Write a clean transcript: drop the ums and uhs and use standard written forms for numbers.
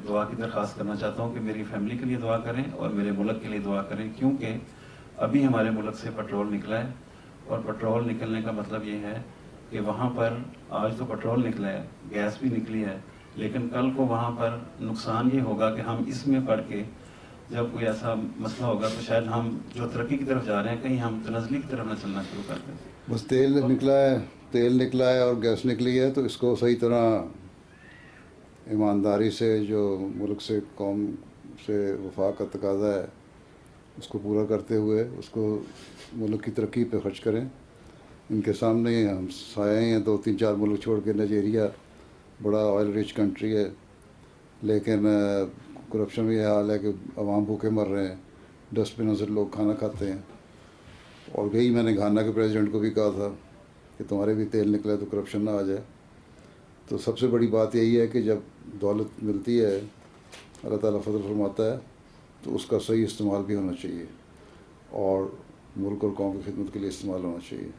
دعا کی درخواست کرنا چاہتا ہوں کہ میری فیملی کے لیے دعا کریں اور میرے ملک کے لیے دعا کریں، کیونکہ ابھی ہمارے ملک سے پٹرول نکلا ہے، اور پٹرول نکلنے کا مطلب یہ ہے کہ وہاں پر آج تو پٹرول نکلا ہے، گیس بھی نکلی ہے، لیکن کل کو وہاں پر نقصان یہ ہوگا کہ ہم اس میں پڑ کے جب کوئی ایسا مسئلہ ہوگا تو شاید ہم جو ترقی کی طرف جا رہے ہیں کہیں ہم تنزلی کی طرف نہ چلنا شروع کر دیں۔ بس تیل نکلا ہے اور گیس نکلی ہے، تو اس کو صحیح طرح ایمانداری سے، جو ملک سے قوم سے وفاق کا تقاضا ہے، اس کو پورا کرتے ہوئے اس کو ملک کی ترقی پہ خرچ کریں۔ ان کے سامنے ہم سائے ہیں، 2-3-4 ملک چھوڑ کے نائجیریا بڑا آئل ریچ کنٹری ہے، لیکن کرپشن میں یہ حال ہے کہ عوام بھوکے مر رہے ہیں، ڈسٹ بنوں سے لوگ کھانا کھاتے ہیں۔ اور یہی میں نے گھانا کے پریزیڈنٹ کو بھی کہا تھا کہ تمہارے بھی تیل نکلے تو کرپشن نہ آ جائے۔ تو سب سے بڑی بات یہی ہے کہ جب دولت ملتی ہے، اللہ تعالیٰ فضل فرماتا ہے، تو اس کا صحیح استعمال بھی ہونا چاہیے، اور ملک اور قوم کی خدمت کے لیے استعمال ہونا چاہیے۔